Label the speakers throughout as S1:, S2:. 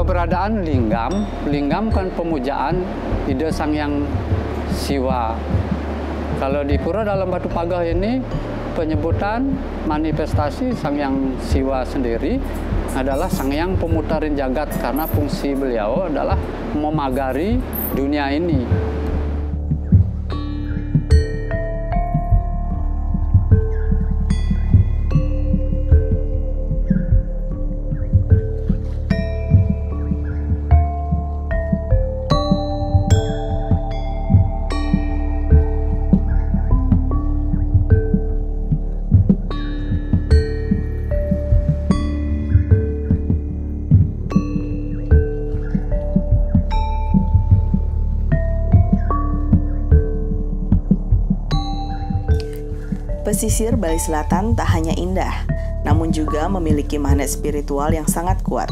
S1: keberadaan linggam. Linggam kan pemujaan ide Sang Hyang Siwa. Kalau di Pura Dalam Batu Pagah ini penyebutan manifestasi Sang Hyang Siwa sendiri adalah Sang Hyang pemutarin jagat, karena fungsi beliau adalah memagari dunia ini.
S2: Pesisir Bali Selatan tak hanya indah, namun juga memiliki magnet spiritual yang sangat kuat.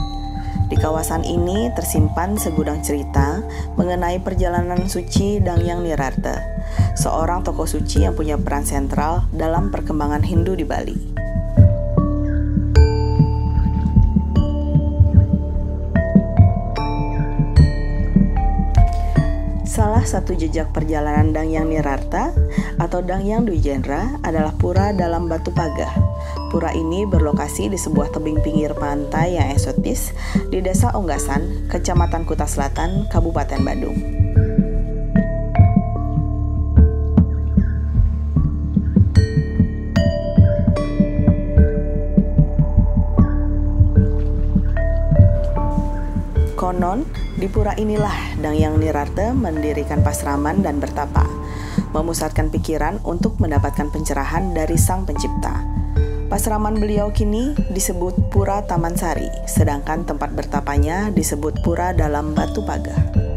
S2: Di kawasan ini tersimpan segudang cerita mengenai perjalanan suci Dangyang Nirarta, seorang tokoh suci yang punya peran sentral dalam perkembangan Hindu di Bali. Salah satu jejak perjalanan Dangyang Nirarta atau Dangyang Dwijendra adalah Pura Dalam Batu Pagah. Pura ini berlokasi di sebuah tebing pinggir pantai yang eksotis di Desa Onggasan, Kecamatan Kuta Selatan, Kabupaten Badung. Konon, di pura inilah Dangyang Nirarta mendirikan pasraman dan bertapa, memusatkan pikiran untuk mendapatkan pencerahan dari Sang Pencipta. Pasraman beliau kini disebut Pura Taman Sari, sedangkan tempat bertapanya disebut Pura Dalam Batu Pagah.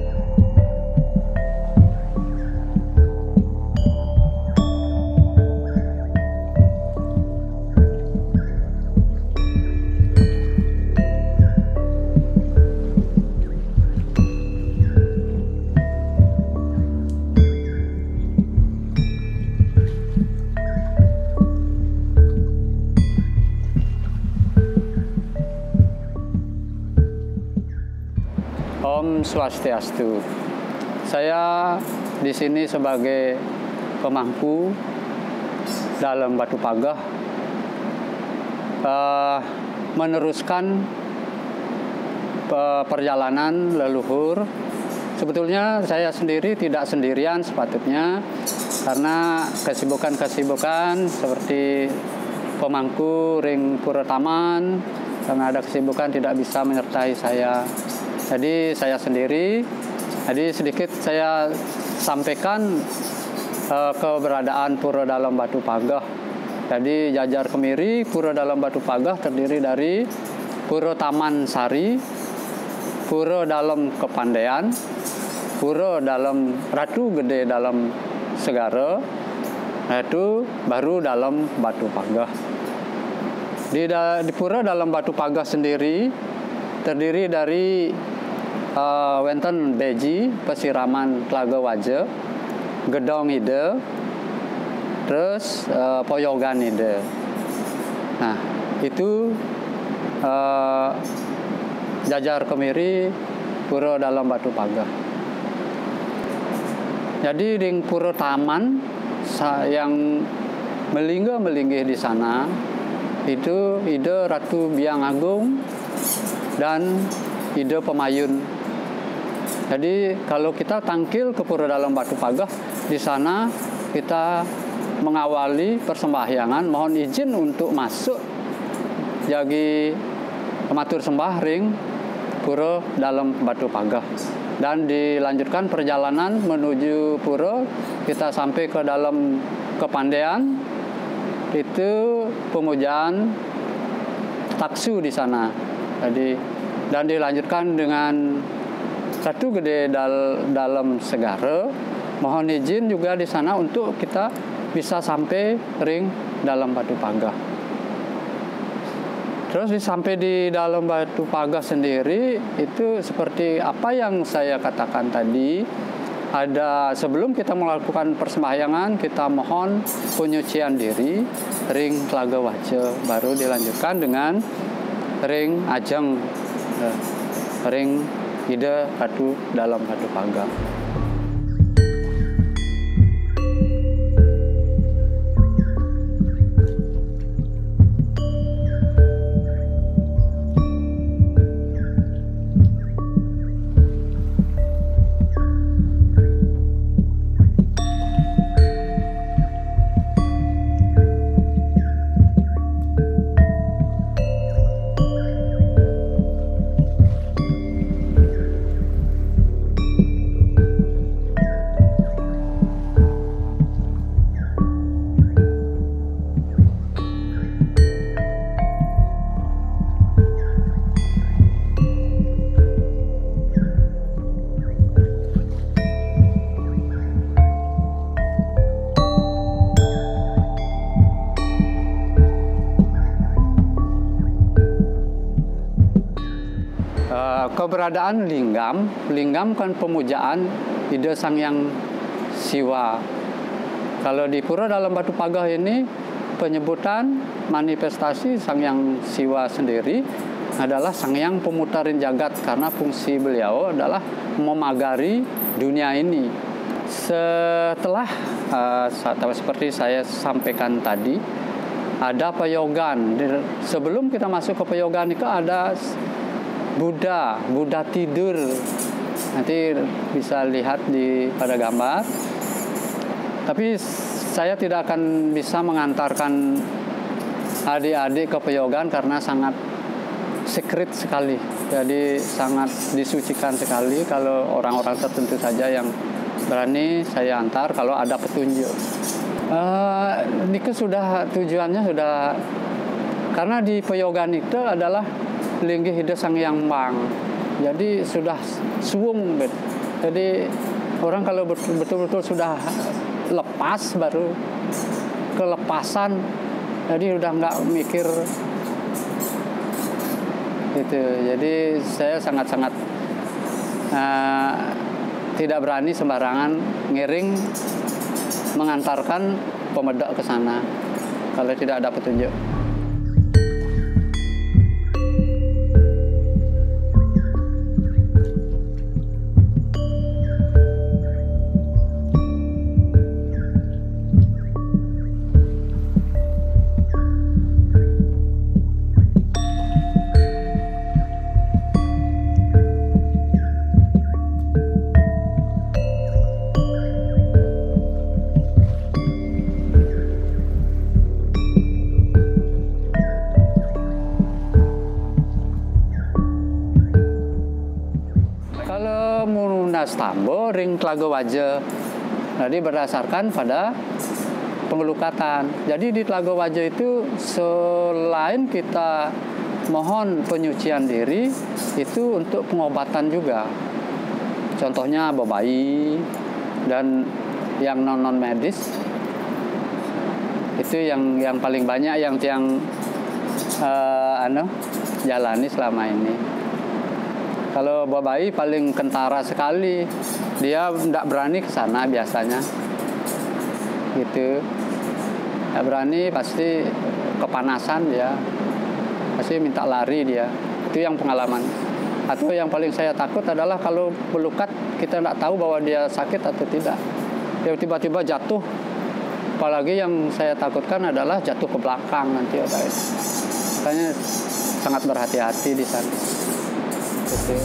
S1: Om Swastiastu. Saya di sini sebagai pemangku dalam Batu Pagah, meneruskan perjalanan leluhur. Sebetulnya saya sendiri tidak sendirian sepatutnya, karena kesibukan-kesibukan seperti pemangku Ring Pura Taman, karena ada kesibukan tidak bisa menyertai saya. Jadi saya sendiri. Jadi sedikit saya sampaikan keberadaan Pura Dalam Batu Pagah. Jadi Jajar Kemiri, Pura Dalam Batu Pagah terdiri dari Pura Taman Sari, Pura Dalam Kepandaian, Pura Dalam Ratu Gede Dalam Segara, yaitu baru dalam Batu Pagah. Di Pura Dalam Batu Pagah sendiri terdiri dari wonten beji pesiraman Tlaga Waja, Gedong ide, terus Poyogan ide. Nah, itu Jajar Kemiri Pura Dalam Batu Pagah. Jadi di Pura Taman yang melinggih di sana itu ide Ratu Biang Agung dan ide Pemayun. Jadi kalau kita tangkil ke Pura Dalam Batu Pagah, di sana kita mengawali persembahyangan, mohon izin untuk masuk jadi matur sembah ring Pura Dalam Batu Pagah. Dan dilanjutkan perjalanan menuju Pura, kita sampai ke dalam Kepandaian, itu pemujaan taksu di sana. Jadi dan dilanjutkan dengan Ratu Gede Dalam Segara. Mohon izin juga di sana untuk kita bisa sampai ring Dalam Batu Pagah. Terus sampai di Dalam Batu Pagah sendiri itu seperti apa yang saya katakan tadi. Ada sebelum kita melakukan persembahyangan, kita mohon penyucian diri ring Tlaga Waja, baru dilanjutkan dengan ring Ajeng. ring ide satu dalam satu pagar. Keberadaan linggam kan pemujaan ide Sang Hyang Siwa. Kalau di pura dalam Batu Pagah ini penyebutan manifestasi Sang Hyang Siwa sendiri adalah Sang Hyang pemutarin jagat, karena fungsi beliau adalah memagari dunia ini. Setelah seperti saya sampaikan tadi, ada peyogan. Sebelum kita masuk ke peyogan itu ada Buddha tidur. Nanti bisa lihat pada gambar. Tapi saya tidak akan bisa mengantarkan adik-adik ke peyogan karena sangat secret sekali. Jadi sangat disucikan sekali. Kalau orang-orang tertentu saja yang berani saya antar kalau ada petunjuk. Ini tujuannya sudah, karena di peyogan itu adalah linggih ide Sang Hyang Mang. Jadi sudah suwung. Jadi orang kalau betul-betul sudah lepas, baru kelepasan. Jadi udah nggak mikir gitu. Jadi saya sangat-sangat tidak berani sembarangan ngiring mengantarkan pemedak ke sana kalau tidak ada petunjuk. Tambo ring Tlaga Waja. Jadi berdasarkan pada pengelukatan. Jadi di Tlaga Waja itu selain kita mohon penyucian diri, itu untuk pengobatan juga. Contohnya bayi dan yang non medis itu yang paling banyak yang jalani selama ini. Kalau bayi paling kentara sekali, dia tidak berani ke sana biasanya, gitu. Tidak berani, pasti kepanasan dia, pasti minta lari dia. Itu yang pengalaman. Atau yang paling saya takut adalah kalau pelukat kita tidak tahu bahwa dia sakit atau tidak. Dia tiba-tiba jatuh. Apalagi yang saya takutkan adalah jatuh ke belakang nanti. Makanya sangat berhati-hati di sana. Gitu.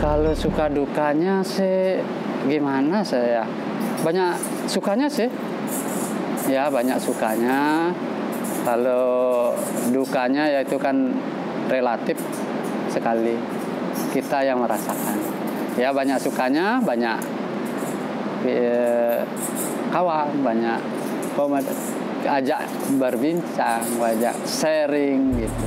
S1: Kalau suka dukanya sih gimana saya? Banyak sukanya sih. Ya, banyak sukanya. Kalau dukanya ya itu kan relatif sekali. Kita yang merasakan. Ya, banyak sukanya, banyak kawan, banyak ajak berbincang, ajak sharing gitu.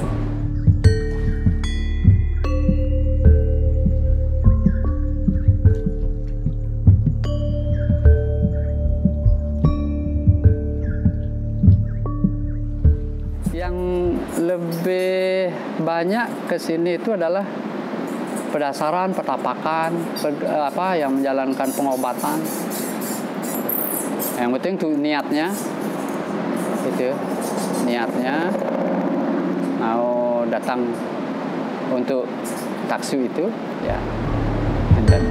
S1: banyak ke sini itu adalah pedasaran, petapakan, yang menjalankan pengobatan. Yang penting tuh niatnya, itu niatnya mau datang untuk taksu itu, ya. Dan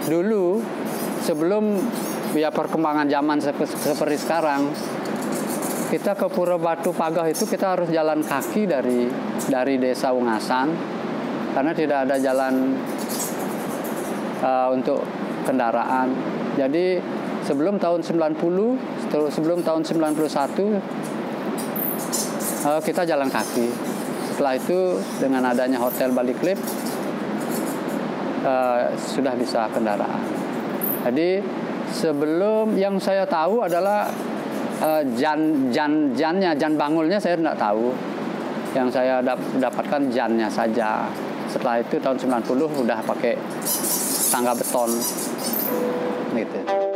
S1: dulu sebelum ya perkembangan zaman seperti sekarang, kita ke Pura Batu Pagah itu kita harus jalan kaki dari desa Ungasan karena tidak ada jalan untuk kendaraan. Jadi sebelum tahun 90, sebelum tahun 91 kita jalan kaki. Setelah itu dengan adanya Hotel Baliklip sudah bisa kendaraan. Jadi sebelum, yang saya tahu adalah jan bangulnya saya tidak tahu. Yang saya dapatkan jannya saja. Setelah itu tahun 90 udah pakai tangga beton gitu.